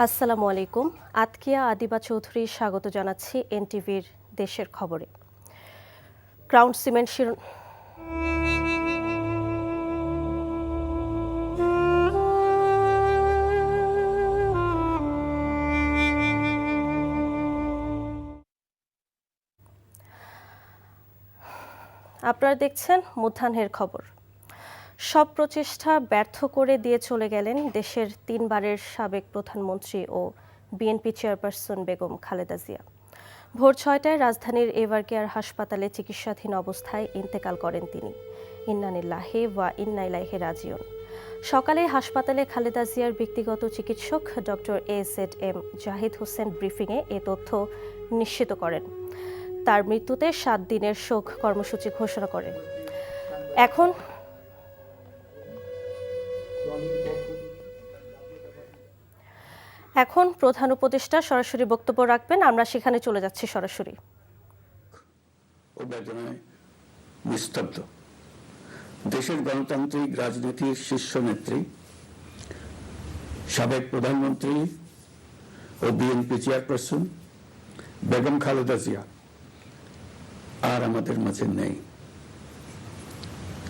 আসসালামু আলাইকুম। আতকিয়া আদিবা চৌধুরী স্বাগত জানাচ্ছি এনটিভির দেশের খবরে। ক্রাউন সিমেন্ট আপনারা দেখছেন মধ্যাহ্নের খবর। সব প্রচেষ্টা ব্যর্থ করে দিয়ে চলে গেলেন দেশের 3 বারের সাবেক প্রধানমন্ত্রী ও বিএনপি চেয়ারপারসন বেগম খালেদা জিয়া। ভোর 6টায় রাজধানীর এভার কেয়ার হাসপাতালে চিকিৎসাধীন অবস্থায় ইন্তেকাল করেন তিনি। ইন্না লিল্লাহি ওয়া ইন্না ইলাইহি রাজিউন। সকালে হাসপাতালে খালেদা জিয়ার ব্যক্তিগত চিকিৎসক ডক্টর AZM জাহিদ হোসেন ব্রিফিংয়ে এ তথ্য নিশ্চিত করেন। তার মৃত্যুতে 7 দিনের শোক কর্মসূচি ঘোষণা করেন। এখন প্রধান উপদেষ্টা সরাসরি বক্তব্য রাখবেন। আমরা সেখানে চলে যাচ্ছি সরাসরি। নিস্তব্ধ দেশের গণতান্ত্রিক রাজনীতির শীর্ষ নেত্রী, সাবেক প্রধানমন্ত্রী ও বিএনপি চেয়ারপারসন বেগম খালেদা জিয়া আর আমাদের মাঝে নেই।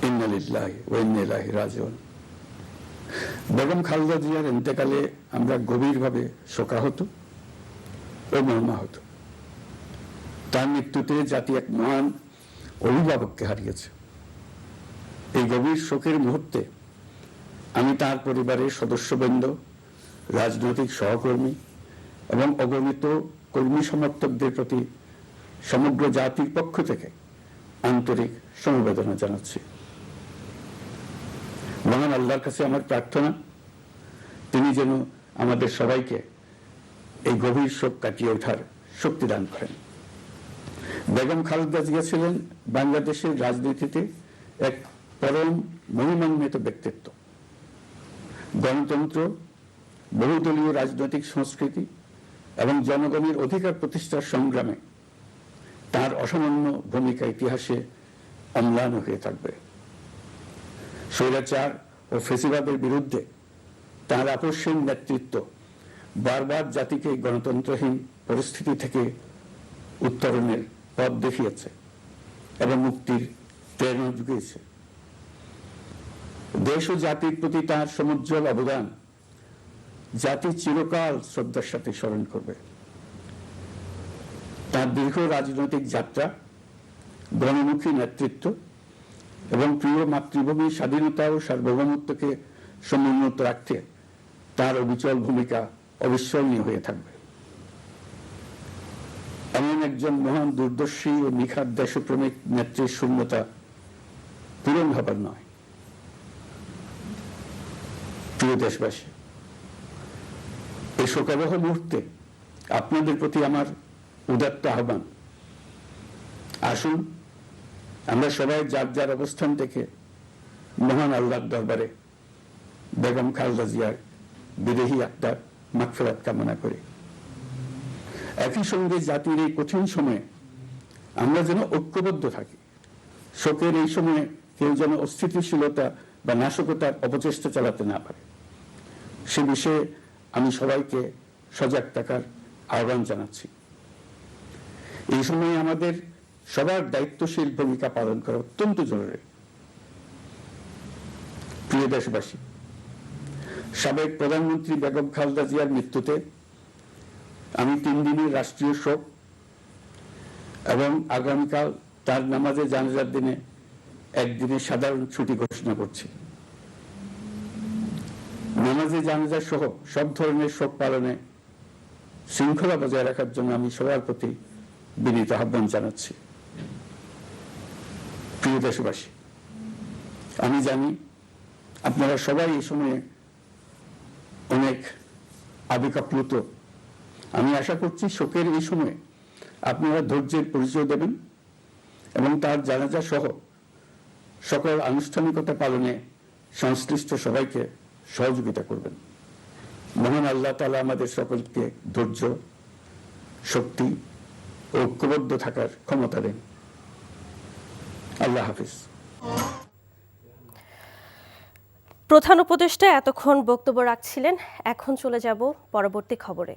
ইন্না লিল্লাহি ওয়া ইন্না ইলাইহি রাজিউন। বেগম খালেদা জিয়ার ইন্তেকালে আমরা গভীরভাবে শোকাহত ও মর্মাহত। তার মৃত্যুতে জাতি এক মহান অভিভাবককে হারিয়েছে। এই গভীর শোকের মুহূর্তে আমি তার পরিবারের সদস্যবৃন্দ, রাজনৈতিক সহকর্মী এবং অগণিত কর্মী সমর্থকদের প্রতি সমগ্র জাতির পক্ষ থেকে আন্তরিক সমবেদনা জানাচ্ছি। মহান আল্লাহর কাছে আমার প্রার্থনা, তিনি যেন আমাদের সবাইকে এই গভীর শোক কাটিয়ে ওঠার শক্তি দান করেন। বেগম খালেদা জিয়া ছিলেন বাংলাদেশের রাজনীতিতে এক পরম মহিমান্বিত ব্যক্তিত্ব। গণতন্ত্র, বহুদলীয় রাজনৈতিক সংস্কৃতি এবং জনগণের অধিকার প্রতিষ্ঠার সংগ্রামে তার অসামান্য ভূমিকা ইতিহাসে অম্লান হয়ে থাকবে। স্বৈরাচার ও ফ্যাসিবাদের বিরুদ্ধে তার আপসহীন নেতৃত্ব বারবার জাতিকে গণতন্ত্রহীন পরিস্থিতি থেকে উত্তরণের পথ দেখিয়েছে এবং মুক্তির প্রেরণা জুগিয়েছে। দেশ ও জাতির প্রতি তার সমুজ্জ্বল অবদান জাতি চিরকাল শ্রদ্ধার সাথে স্মরণ করবে। তার দীর্ঘ রাজনৈতিক যাত্রা, গণমুখী নেতৃত্ব এবং প্রিয় মাতৃভূমির স্বাধীনতা ও সার্বভৌমত্বকে সমুন্নত রাখতে তার অবিচল ভূমিকা অবিস্মরণীয় হয়ে থাকবে। এমন একজন মহান দূরদর্শী ও নিখাদ দেশপ্রেমিক নেত্রীর শূন্যতা পূরণ হবার নয়। প্রিয় দেশবাসী, এই শোকাবহ মুহূর্তে আপনাদের প্রতি আমার উদাত্ত আহ্বান, আসুন আমরা সবাই যার যার অবস্থান থেকে মহান আল্লাহর দরবারে বেগম খালেদা জিয়ার বিদেহী আত্মার মাগফিরাত কামনা করি। একই সঙ্গে জাতির এই কঠিন সময়ে আমরা যেন ঐক্যবদ্ধ থাকি। শোকের এই সময়ে কেউ যেন অস্থিতিশীলতা বা নাশকতার অপচেষ্টা চালাতে না পারে, সে বিষয়ে আমি সবাইকে সজাগ থাকার আহ্বান জানাচ্ছি। এই সময়ে আমাদের সবার দায়িত্বশীল ভূমিকা পালন করা অত্যন্ত জরুরি। প্রিয় দেশবাসী, সাবেক প্রধানমন্ত্রী বেগম খালেদা জিয়ার মৃত্যুতে আমি 3 দিনের রাষ্ট্রীয় শোক এবং আগামীকাল তার নামাজে জানাজার দিনে একদিনের সাধারণ ছুটি ঘোষণা করছি। নামাজে জানাজা সহ সব ধরনের শোক পালনে শৃঙ্খলা বজায় রাখার জন্য আমি সবার প্রতি বিনীত আহ্বান জানাচ্ছি। প্রিয় দেশবাসী, আমি জানি আপনারা সবাই এই সময়ে অনেক আবেগ আপ্লুত। আমি আশা করছি শোকের এই সময়ে আপনারা ধৈর্যের পরিচয় দেবেন এবং তার জানাজা সহ সকল আনুষ্ঠানিকতা পালনে সংশ্লিষ্ট সবাইকে সহযোগিতা করবেন। মহান আল্লাহ তাআলা আমাদের সকলকে ধৈর্য, শক্তি ও ঐক্যবদ্ধ থাকার ক্ষমতা দেন। আল্লাহ হাফিজ। প্রধান উপদেষ্টা এতক্ষণ বক্তব্য রাখছিলেন। এখন চলে যাব পরবর্তী খবরে।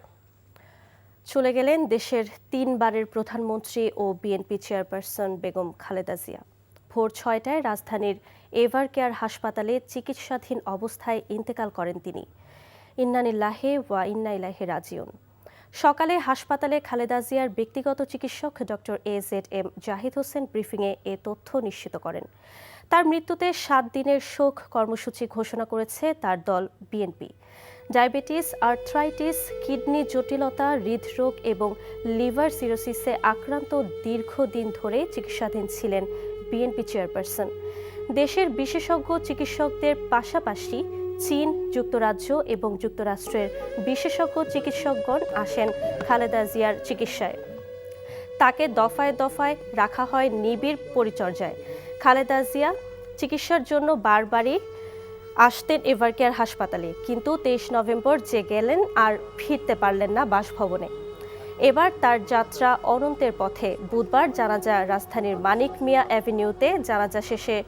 চলে গেলেন দেশের 3 বারের প্রধানমন্ত্রী ও বিএনপি চেয়ারপারসন বেগম খালেদা জিয়া। ভোর 6টায় রাজধানীর এভার কেয়ার হাসপাতালে চিকিৎসাধীন অবস্থায় ইন্তেকাল করেন তিনি। ইন্না লিল্লাহি ওয়া ইন্না ইলাইহি রাজিউন। সকালে হাসপাতালে খালেদা জিয়ার ব্যক্তিগত চিকিৎসক ডক্টর AZM জাহিদ হোসেন ব্রিফিংয়ে এ তথ্য নিশ্চিত করেন। তার মৃত্যুতে 7 দিনের শোক কর্মসূচি ঘোষণা করেছে তার দল বিএনপি। ডায়াবেটিস, আর্থ্রাইটিস, কিডনি জটিলতা, হৃদরোগ এবং লিভার সিরোসিসে আক্রান্ত দীর্ঘদিন ধরে চিকিৎসাধীন ছিলেন বিএনপি চেয়ারপারসন। দেশের বিশেষজ্ঞ চিকিৎসকদের পাশাপাশি চীন, যুক্তরাজ্য এবং যুক্তরাষ্ট্রের বিশেষজ্ঞ চিকিৎসকগণ আসেন খালেদা জিয়ার চিকিৎসায়। তাকে দফায় দফায় রাখা হয় নিবিড় পরিচর্যায়। খালেদা জিয়া চিকিৎসার জন্য বারবারই আসতেন এভারকেয়ার হাসপাতালে, কিন্তু 23 নভেম্বর যে গেলেন আর ফিরতে পারলেন না বাসভবনে। এবার তার যাত্রা অনন্তের পথে। বুধবার জানাজা রাজধানীর মানিক মিয়া অ্যাভিনিউতে জানাজা শেষে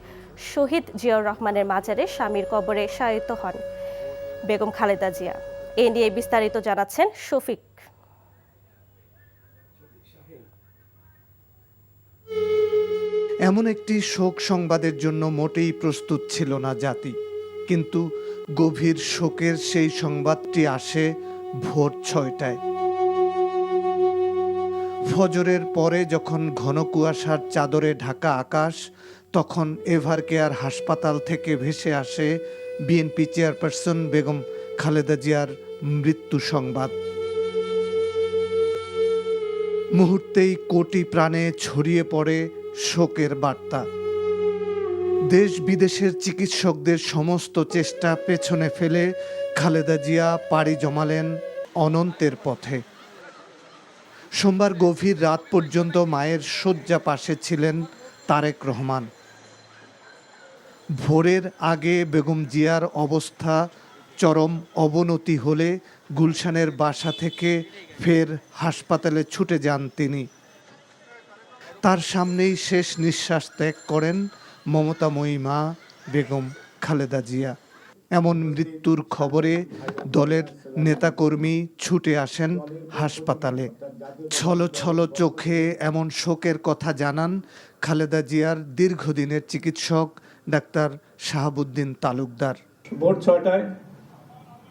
শহীদ জিয়াউর রহমানের মাজারে স্বামীর কবরে শায়িত হন বেগম খালেদা জিয়া। এ নিয়ে বিস্তারিত জানাচ্ছেন শফিক। এমন একটি শোক সংবাদের জন্য মোটেই প্রস্তুত ছিল না জাতি, কিন্তু গভীর শোকের সেই সংবাদটি আসে ভোর 6টায়। ফজরের পরে যখন ঘন কুয়াশার চাদরে ঢাকা আকাশ, তখন এভার কেয়ার হাসপাতাল থেকে ভেসে আসে বিএনপি চেয়ারপারসন বেগম খালেদা জিয়ার মৃত্যু সংবাদ। মুহূর্তেই কোটি প্রাণে ছড়িয়ে পড়ে শোকের বার্তা। দেশ বিদেশের চিকিৎসকদের সমস্ত চেষ্টা পেছনে ফেলে খালেদা জিয়া পাড়ি জমালেন অনন্তের পথে। সোমবার গভীর রাত পর্যন্ত মায়ের শয্যা পাশে ছিলেন তারেক রহমান। ভোরের আগে বেগম জিয়ার অবস্থা চরম অবনতি হলে গুলশানের বাসা থেকে ফের হাসপাতালে ছুটে যান তিনি। তার সামনেই শেষ নিঃশ্বাস ত্যাগ করেন মমতাময়ী মা বেগম খালেদা জিয়া। এমন মৃত্যুর খবরে দলের নেতাকর্মী ছুটে আসেন হাসপাতালে। ছলো ছলো চোখে এমন শোকের কথা জানান খালেদা জিয়ার দীর্ঘদিনের চিকিৎসক ডাক্তার শাহাবুদ্দিন তালুকদার। ভোর 6টায়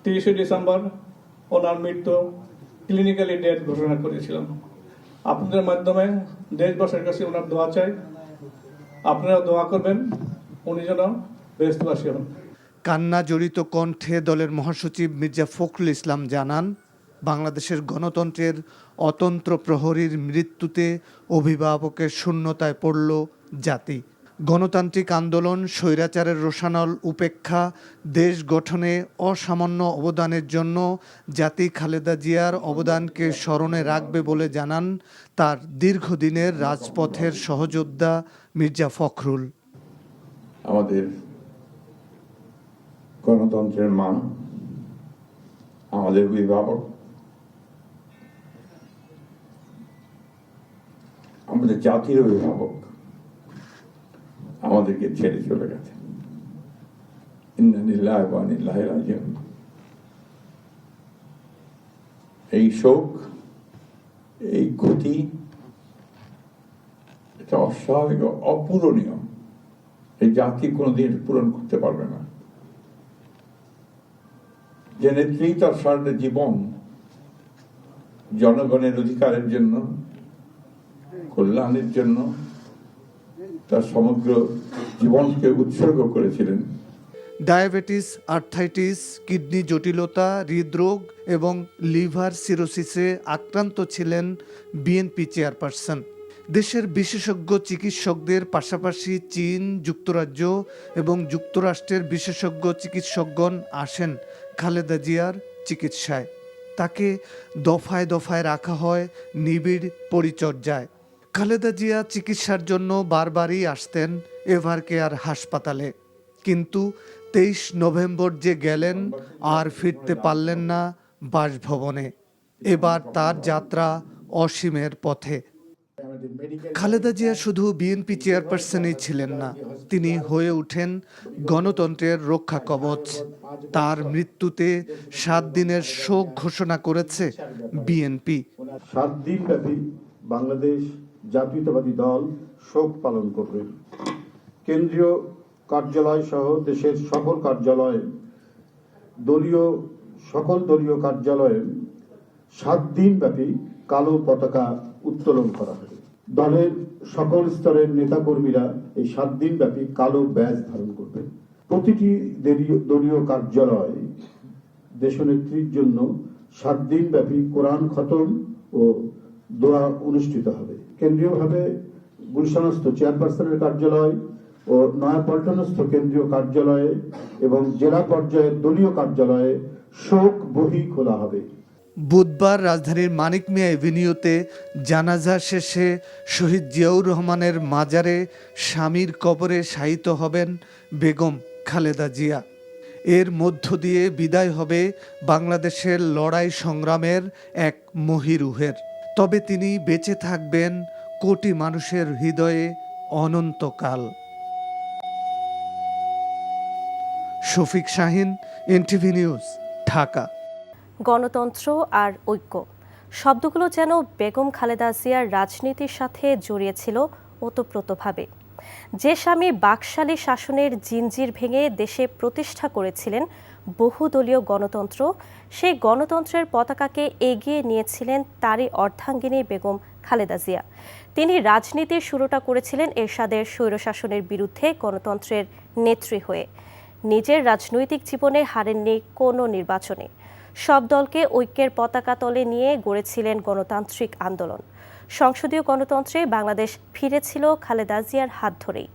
30 ডিসেম্বর ওনার মৃত্যু ক্লিনিক্যালি ডেথ ঘোষণা করেছিলাম। আপনাদের মাধ্যমে দেশবাসীর কাছে ওনার দোয়া চাই। আপনারা দোয়া করবেন উনি যেন বেহেশতবাসী হন। কান্না জড়িত কণ্ঠে দলের মহাসচিব মির্জা ফখরুল ইসলাম জানান, বাংলাদেশের গণতন্ত্রের অতন্ত্র প্রহরীর মৃত্যুতে অভিভাবকের শূন্যতায় পড়ল জাতি। গণতান্ত্রিক আন্দোলন, স্বৈরাচারের রোষানল উপেক্ষা, দেশ গঠনে অসামান্য অবদানের জন্য জাতি খালেদা জিয়ার অবদানকে স্মরণে রাখবে বলে জানান তার দীর্ঘদিনের রাজপথের সহযোদ্ধা মির্জা ফখরুল। আমাদের গণতন্ত্রের মা, আমাদের অভিভাবক, আমাদের জাতির অভিভাবক আমাদেরকে ছেড়ে চলে গেছে। ইন্না লিল্লাহি ওয়া ইন্না ইলাইহি রাজিউন। এই শোক, এই ক্ষতি, এটা অস্বাভাবিক, অপূরণীয়। এই জাতি কোনোদিন পূরণ করতে পারবে না। যে নেত্রী তার সারা জীবন জনগণের অধিকারের জন্য, কল্যাণের জন্য তার সমগ্র জীবনকে উৎসর্গ করেছিলেন। ডায়াবেটিস, আর্থ্রাইটিস, কিডনি জটিলতা, হৃদরোগ এবং লিভার সিরোসিসে আক্রান্ত ছিলেন বিএনপি চেয়ারপারসন। দেশের বিশেষজ্ঞ চিকিৎসকদের পাশাপাশি চীন, যুক্তরাজ্য এবং যুক্তরাষ্ট্রের বিশেষজ্ঞ চিকিৎসকগণ আসেন খালেদা জিয়ার চিকিৎসায়। তাকে দফায় দফায় রাখা হয় নিবিড় পরিচর্যায়। খালেদা জিয়া চিকিৎসার জন্য বারবারই আসতেন এভার কেয়ার হাসপাতালে, কিন্তু 23 নভেম্বর যে গেলেন আর ফিরতে পারলেন না বাসভবনে। এবার তার যাত্রা অসীমের পথে। খালেদা জিয়া শুধু বিএনপি চেয়ারপারসনই ছিলেন না, তিনি হয়ে ওঠেন গণতন্ত্রের রক্ষা কবচ। তার মৃত্যুতে 7 দিনের শোক ঘোষণা করেছে বিএনপি। 7 দিন ব্যাপী বাংলাদেশ জাতীয়তাবাদী দল শোক পালন করবে। কেন্দ্রীয় কার্যালয় সহ দেশের সকল কার্যালয়ে সকল দলীয় কার্যালয়ে 7 দিন ব্যাপী কালো পতাকা উত্তোলন করা হবে। দলের সকল স্তরের নেতাকর্মীরা এই 7 দিন ব্যাপী কালো ব্যাজ ধারণ করবেন। প্রতিটি দলীয় কার্যালয়ে দেশনেত্রীর জন্য 7 দিন ব্যাপী কোরআন খতম ও দোয়া অনুষ্ঠিত হবে। কেন্দ্রীয়ভাবে গুলশানস্থ চেয়ারপারসনের কার্যালয় ও নয়াপল্টনস্থ কেন্দ্রীয় কার্যালয়ে এবং জেলা পর্যায়ের দলীয় কার্যালয়ে শোক বহি খোলা হবে। বুধবার রাজধানীর মানিক মিয়া এভিনিউতে জানাজা শেষে শহীদ জিয়াউর রহমানের মাজারে স্বামীর কবরে শায়িত হবেন বেগম খালেদা জিয়া। এর মধ্য দিয়ে বিদায় হবে বাংলাদেশের লড়াই সংগ্রামের এক মহিরুহের। তবে তিনি বেঁচে থাকবেন কোটি মানুষের হৃদয়ে অনন্তকাল। Shafiq Shahin, NTV news, Dhaka. গণতন্ত্র আর ঐক্য শব্দগুলো যেন বেগম খালেদা জিয়ার রাজনীতির সাথে জড়িয়েছিল ওতপ্রোতভাবে। যে স্বামী বাকশালী শাসনের জিনজির ভেঙে দেশে প্রতিষ্ঠা করেছিলেন বহুদলীয় গণতন্ত্র, সেই গণতন্ত্রের পতাকাকে এগিয়ে নিয়েছিলেন তারই অর্ধাঙ্গিনী বেগম খালেদা জিয়া। তিনি রাজনীতির শুরুটা করেছিলেন এরশাদের স্বৈরশাসনের বিরুদ্ধে গণতন্ত্রের নেত্রী হয়ে। নিজের রাজনৈতিক জীবনে হারেননি কোনো নির্বাচনে। সব দলকে ঐক্যের পতাকা তলে নিয়ে গড়েছিলেন গণতান্ত্রিক আন্দোলন। সংসদীয় গণতন্ত্রে বাংলাদেশ ফিরেছিল খালেদা জিয়ার হাত ধরেই।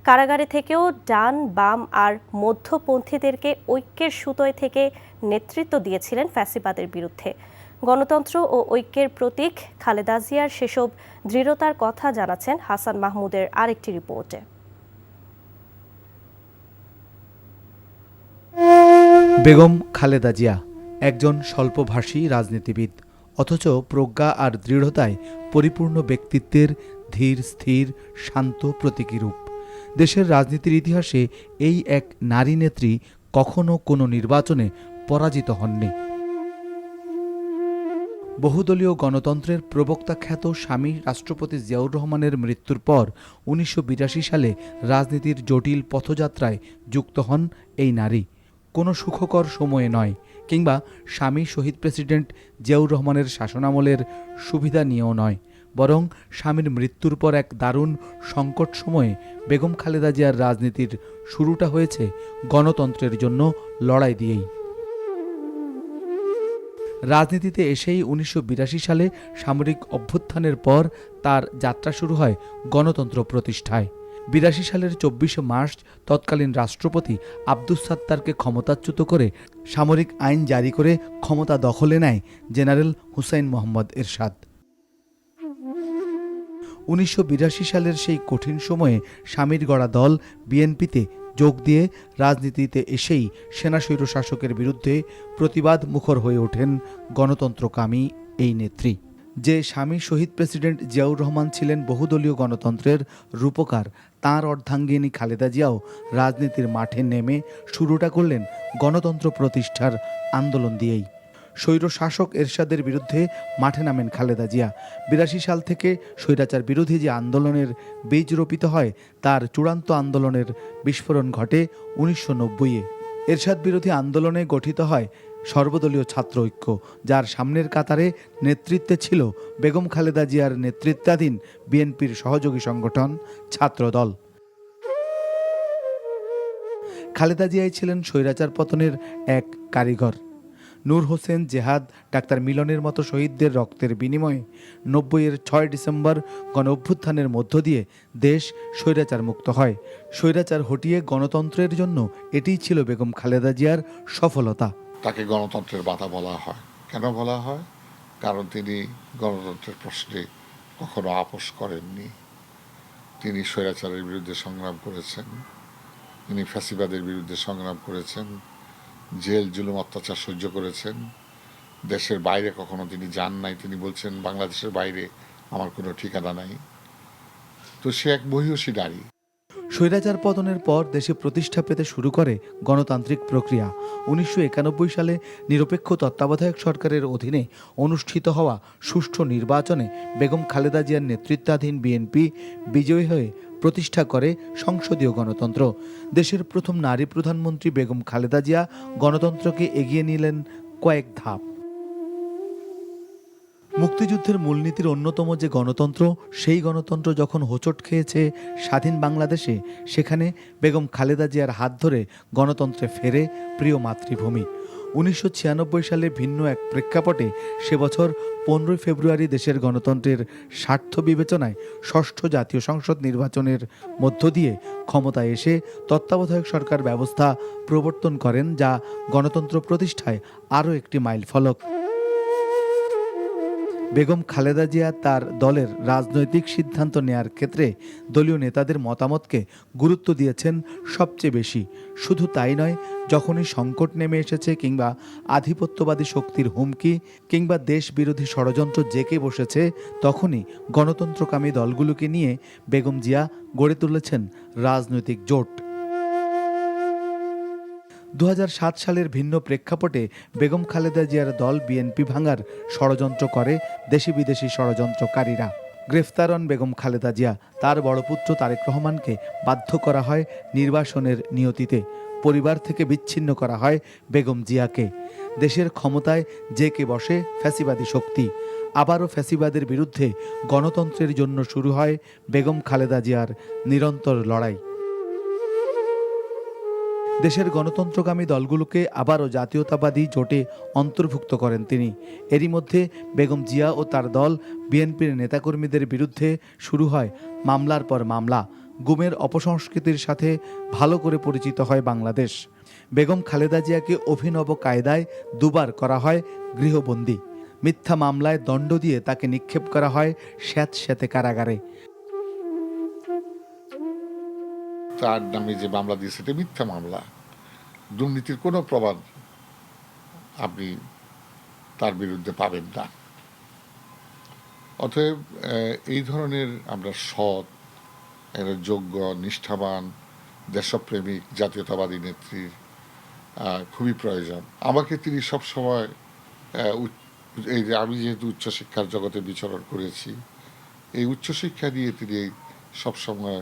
কারাগারে থেকেও ডান, বাম আর মধ্যপন্থীদেরকে ঐক্যের সুতোয় থেকে নেতৃত্ব দিয়েছিলেন ফ্যাসিবাদের বিরুদ্ধে। গণতন্ত্র ও ঐক্যের প্রতীক খালেদা জিয়ার সেসব দৃঢ়তার কথা জানাচ্ছেন হাসান মাহমুদের আরেকটি রিপোর্টে। বেগম খালেদা জিয়া একজন স্বল্পভাষী রাজনীতিবিদ, অথচ প্রজ্ঞা আর দৃঢ়তায় পরিপূর্ণ ব্যক্তিত্বের ধীর স্থির শান্ত প্রতীকী রূপ। দেশের রাজনীতির ইতিহাসে এই এক নারী নেত্রী কখনো কোনো নির্বাচনে পরাজিত হননি। বহুদলীয় গণতন্ত্রের প্রবক্তা খ্যাত স্বামী রাষ্ট্রপতি জিয়াউর রহমানের মৃত্যুর পর ১৯৮২ সালে রাজনীতির জটিল পথযাত্রায় যুক্ত হন এই নারী। কোনো সুখকর সময়ে নয়, কিংবা স্বামী শহীদ প্রেসিডেন্ট জিয়াউর রহমানের শাসনামলের সুবিধা নিয়েও নয়, বরং স্বামীর মৃত্যুর পর এক দারুণ সংকট সময়ে বেগম খালেদা জিয়ার রাজনীতির শুরুটা হয়েছে গণতন্ত্রের জন্য লড়াই দিয়েই। রাজনীতিতে এসেই ১৯৮২ সালে সামরিক অভ্যুত্থানের পর তার যাত্রা শুরু হয় গণতন্ত্র প্রতিষ্ঠায়। ৮২ সালের ২৪ মার্চ তৎকালীন রাষ্ট্রপতি আব্দুস সাত্তারকে ক্ষমতাচ্যুত করে সামরিক আইন জারি করে ক্ষমতা দখলে নেয় জেনারেল হুসাইন মোহাম্মদ এরশাদ। ১৯৮২ সালের সেই কঠিন সময়ে স্বামীর গড়া দল বিএনপিতে যোগ দিয়ে রাজনীতিতে এসেই সেনা স্বৈরশাসকের বিরুদ্ধে প্রতিবাদ মুখর হয়ে ওঠেন গণতন্ত্রকামী এই নেত্রী। যে স্বামী শহীদ প্রেসিডেন্ট জিয়াউর রহমান ছিলেন বহুদলীয় গণতন্ত্রের রূপকার, তাঁর অর্ধাঙ্গিনী খালেদা জিয়াও রাজনীতির মাঠে নেমে শুরুটা করলেন গণতন্ত্র প্রতিষ্ঠার আন্দোলন দিয়েই। স্বৈরশাসক এরশাদের বিরুদ্ধে মাঠে নামেন খালেদা জিয়া। ৮২ সাল থেকে স্বৈরাচার বিরোধী যে আন্দোলনের বীজ রোপিত হয়, তার চূড়ান্ত আন্দোলনের বিস্ফোরণ ঘটে ১৯৯০-এ। এরশাদ বিরোধী আন্দোলনে গঠিত হয় সর্বদলীয় ছাত্র ঐক্য, যার সামনের কাতারে নেতৃত্বে ছিল বেগম খালেদা জিয়ার নেতৃত্বাধীন বিএনপির সহযোগী সংগঠন ছাত্রদল। খালেদা জিয়াই ছিলেন স্বৈরাচার পতনের এক কারিগর। নূর হোসেন, জেহাদ, ডাক্তার মিলনের মতো শহীদদের রক্তের বিনিময়ে ৯০-এর ৬ ডিসেম্বর গণ অভ্যুত্থানের মধ্য দিয়ে দেশ স্বৈরাচার মুক্ত হয়। স্বৈরাচার হটিয়ে গণতন্ত্রের জন্য এটিই ছিল বেগম খালেদা জিয়ার সফলতা। তাকে গণতন্ত্রের বাধা বলা হয়। কেন বলা হয়? কারণ তিনি গণতন্ত্রের প্রশ্নে কখনো আপোস করেননি। তিনি স্বৈরাচারের বিরুদ্ধে সংগ্রাম করেছেন, তিনি ফ্যাসিবাদের বিরুদ্ধে সংগ্রাম করেছেন, জেল জুলুম অত্যাচার সহ্য করেছেন। দেশের বাইরে কখনো তিনি যান নাই। তিনি বলছেন, বাংলাদেশের বাইরে আমার কোনো ঠিকানা নাই। তো সে এক মহিষী নারী। স্বৈরাচার পতনের পর দেশে প্রতিষ্ঠা পেতে শুরু করে গণতান্ত্রিক প্রক্রিয়া। 1991 সালে নিরপেক্ষ তত্ত্বাবধায়ক সরকারের অধীনে অনুষ্ঠিত হওয়া সুষ্ঠু নির্বাচনে বেগম খালেদা জিয়ার নেতৃত্বাধীন বিএনপি বিজয়ী হয়ে প্রতিষ্ঠা করে সংসদীয় গণতন্ত্র। দেশের প্রথম নারী প্রধানমন্ত্রী বেগম খালেদা জিয়া গণতন্ত্রকে এগিয়ে নিলেন কয়েক ধাপ। মুক্তিযুদ্ধের মূলনীতির অন্যতম যে গণতন্ত্র, সেই গণতন্ত্র যখন হোঁচট খেয়েছে স্বাধীন বাংলাদেশে, সেখানে বেগম খালেদা জিয়ার হাত ধরে গণতন্ত্রে ফেরে প্রিয় মাতৃভূমি। 1996 সালে ভিন্ন এক প্রেক্ষাপটে সে বছর 15 ফেব্রুয়ারি দেশের গণতন্ত্রের স্বার্থ বিবেচনায় ষষ্ঠ জাতীয় সংসদ নির্বাচনের মধ্য দিয়ে ক্ষমতায় এসে তত্ত্বাবধায়ক সরকার ব্যবস্থা প্রবর্তন করেন, যা গণতন্ত্র প্রতিষ্ঠায় আরও একটি মাইলফলক। বেগম খালেদা জিয়া তার দলের রাজনৈতিক সিদ্ধান্ত নেয়ার ক্ষেত্রে দলীয় নেতাদের মতামতকে গুরুত্ব দিয়েছেন সবচেয়ে বেশি। শুধু তাই নয়, যখনই সংকট নেমে এসেছে কিংবা আধিপত্যবাদী শক্তির হুমকি কিংবা দেশ বিরোধী ষড়যন্ত্র জেঁকে বসেছে, তখনই গণতন্ত্রকামী দলগুলোকে নিয়ে বেগম জিয়া গড়ে তুলেছেন রাজনৈতিক জোট। 2007 সালের ভিন্ন প্রেক্ষাপটে বেগম খালেদা জিয়ার দল বিএনপি ভাঙার ষড়যন্ত্র করে দেশি বিদেশি ষড়যন্ত্রকারীরা। গ্রেফতার হন বেগম খালেদা জিয়া। তার বড় পুত্র তারেক রহমানকে বাধ্য করা হয় নির্বাসনের নিয়তিতে। পরিবার থেকে বিচ্ছিন্ন করা হয় বেগম জিয়াকে। দেশের ক্ষমতায় জেঁকে বসে ফ্যাসিবাদী শক্তি। আবারও ফ্যাসিবাদের বিরুদ্ধে গণতন্ত্রের জন্য শুরু হয় বেগম খালেদা জিয়ার নিরন্তর লড়াই। দেশের গণতন্ত্রগামী দলগুলোকে আবারও জাতীয়তাবাদী জোটে অন্তর্ভুক্ত করেন তিনি। এরই মধ্যে বেগম জিয়া ও তার দল বিএনপির নেতাকর্মীদের বিরুদ্ধে শুরু হয় মামলার পর মামলা। গুমের অপসংস্কৃতির সাথে ভালো করে পরিচিত হয় বাংলাদেশ। বেগম খালেদা জিয়াকে অভিনব কায়দায় দুবার করা হয় গৃহবন্দী। মিথ্যা মামলায় দণ্ড দিয়ে তাকে নিক্ষেপ করা হয় স্যাঁতস্যাঁতে কারাগারে। তার নামে যে মামলা দিয়েছে এটা মিথ্যা মামলা। দুর্নীতির কোনো প্রমাণ আপনি তার বিরুদ্ধে পাবেন না। অতএব এই ধরনের আমরা সৎ, একটা যোগ্য, নিষ্ঠাবান, দেশপ্রেমিক, জাতীয়তাবাদী নেত্রীর খুবই প্রয়োজন। আমাকে তিনি সবসময় এই যে আমি যেহেতু উচ্চশিক্ষার জগতে বিচরণ করেছি, এই উচ্চশিক্ষা নিয়ে তিনি সবসময়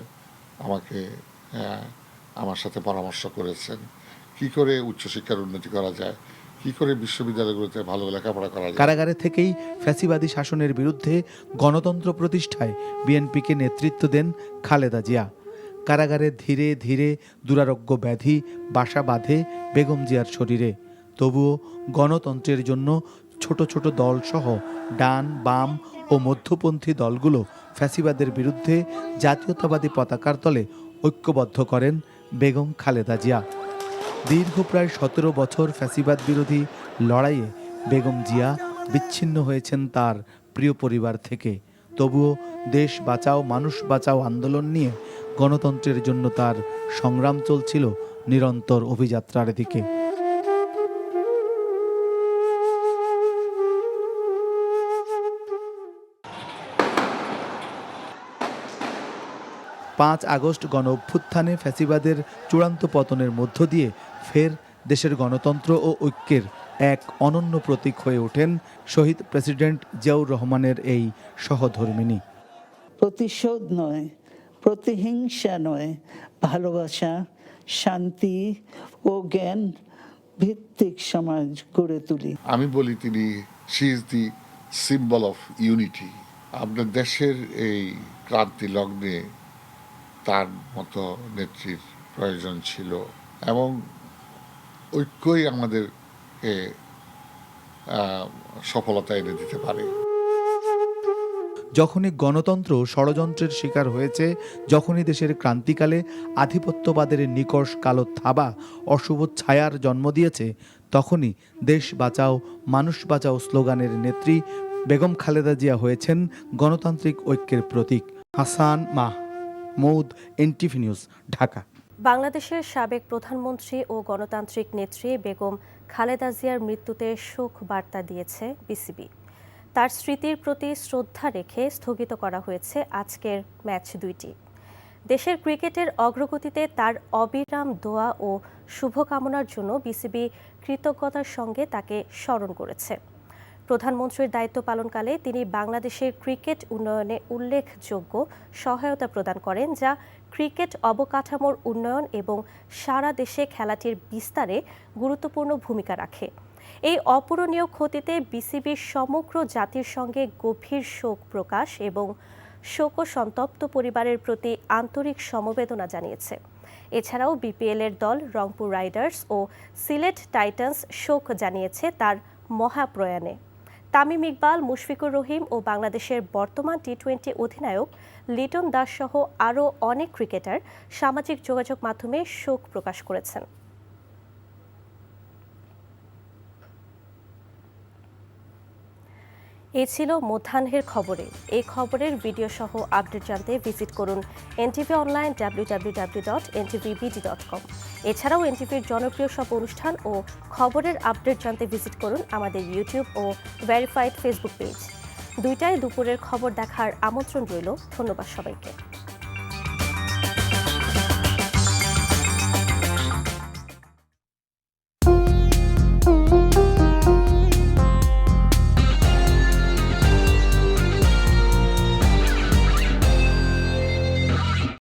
আমাকে আমার সাথে পরামর্শ করেছেন, কি করে উচ্চশিক্ষার উন্নতি করা যায়, কি করে বিশ্ববিদ্যালয়গুলোতে ভালো লেখাপড়া করা যায়। কারাগারে থেকেই ফ্যাসিবাদী শাসনের বিরুদ্ধে গণতন্ত্র প্রতিষ্ঠায় বিএনপিকে নেতৃত্ব দেন খালেদা জিয়া। কারাগারে ধীরে ধীরে দুরারোগ্য ব্যাধি বাসা বাঁধে বেগম জিয়ার শরীরে। তবুও গণতন্ত্রের জন্য ছোট ছোট দলসহ ডান, বাম ও মধ্যপন্থী দলগুলো ফ্যাসিবাদের বিরুদ্ধে জাতীয়তাবাদী পতাকার তলে ঐক্যবদ্ধ করেন বেগম খালেদা জিয়া। দীর্ঘ প্রায় 17 বছর ফ্যাসিবাদ বিরোধী লড়াইয়ে বেগম জিয়া বিচ্ছিন্ন হয়েছেন তার প্রিয় পরিবার থেকে। তবুও দেশ বাঁচাও মানুষ বাঁচাও আন্দোলন নিয়ে গণতন্ত্রের জন্য তার সংগ্রাম চলছিল নিরন্তর অভিযাত্রার দিকে। 5 আগস্ট গণ অভ্যুত্থানে ফ্যাসিবাদের চূড়ান্ত পতনের মধ্য দিয়ে ফের দেশের গণতন্ত্র ও ঐক্যের এক অনন্য প্রতীক হয়ে ওঠেন শহীদ প্রেসিডেন্ট জিয়াউর রহমানের এই সহধর্মিণী। প্রতিশোধ নয়, প্রতিহিংসা নয়, ভালোবাসা, শান্তি ও জ্ঞান ভিত্তিক সমাজ গড়ে তুলি। আমি বলি তিনি she is the symbol of unity. আপনার দেশের এই ক্রান্তি লগ্নে তার মতো নেত্রীর প্রয়োজন ছিল এবং ঐক্যই আমাদেরকে সফলতা এনে দিতে পারে। যখনই গণতন্ত্র ষড়যন্ত্রের শিকার হয়েছে, যখনই দেশের ক্রান্তিকালে আধিপত্যবাদের নিকষ কালো থাবা অশুভ ছায়ার জন্ম দিয়েছে, তখনই দেশ বাঁচাও মানুষ বাঁচাও স্লোগানের নেত্রী বেগম খালেদা জিয়া হয়েছেন গণতান্ত্রিক ঐক্যের প্রতীক। Hasan Mahmud, NTV news, Dhaka. বাংলাদেশের সাবেক প্রধানমন্ত্রী ও গণতান্ত্রিক নেত্রী বেগম খালেদা জিয়ার মৃত্যুতে শোক বার্তা দিয়েছে বিসিবি। তার স্মৃতির প্রতি শ্রদ্ধা রেখে স্থগিত করা হয়েছে আজকের ম্যাচ দুইটি। দেশের ক্রিকেটের অগ্রগতিতে তার অবিরাম দোয়া ও শুভকামনার জন্য বিসিবি কৃতজ্ঞতার সঙ্গে তাকে স্মরণ করেছে। প্রধানমন্ত্রীর দায়িত্ব পালনকালে তিনি বাংলাদেশের ক্রিকেট উন্নয়নে উল্লেখযোগ্য সহায়তা প্রদান করেন, যা ক্রিকেট অবকাঠামোর উন্নয়ন এবং সারা দেশে খেলাটির বিস্তারে গুরুত্বপূর্ণ ভূমিকা রাখে। এই অপূরণীয় ক্ষতিতে বিসিবির সমগ্র জাতির সঙ্গে গভীর শোক প্রকাশ এবং শোকসন্তপ্ত পরিবারের প্রতি আন্তরিক সমবেদনা জানিয়েছে। এছাড়াও বিপিএলের দল রংপুর রাইডার্স ও সিলেট টাইটান্স শোক জানিয়েছে তার মহাপ্রয়াণে। তামিম ইকবাল, মুশফিকুর রহিম ও বাংলাদেশের বর্তমান টি-20 অধিনায়ক লিটন দাস সহ আরও অনেক ক্রিকেটার সামাজিক যোগাযোগ মাধ্যমে শোক প্রকাশ করেছেন। এই ছিল মধ্যাহ্নের খবরে। এই খবরের ভিডিও সহ আপডেট জানতে ভিজিট করুন এনটিভি অনলাইন www.ntvbd.com। এছাড়াও এনটিভির জনপ্রিয় সব অনুষ্ঠান ও খবরের আপডেট জানতে ভিজিট করুন আমাদের ইউটিউব ও ভেরিফাইড ফেসবুক পেজ। দুইটায় দুপুরের খবর দেখার আমন্ত্রণ রইল। ধন্যবাদ সবাইকে।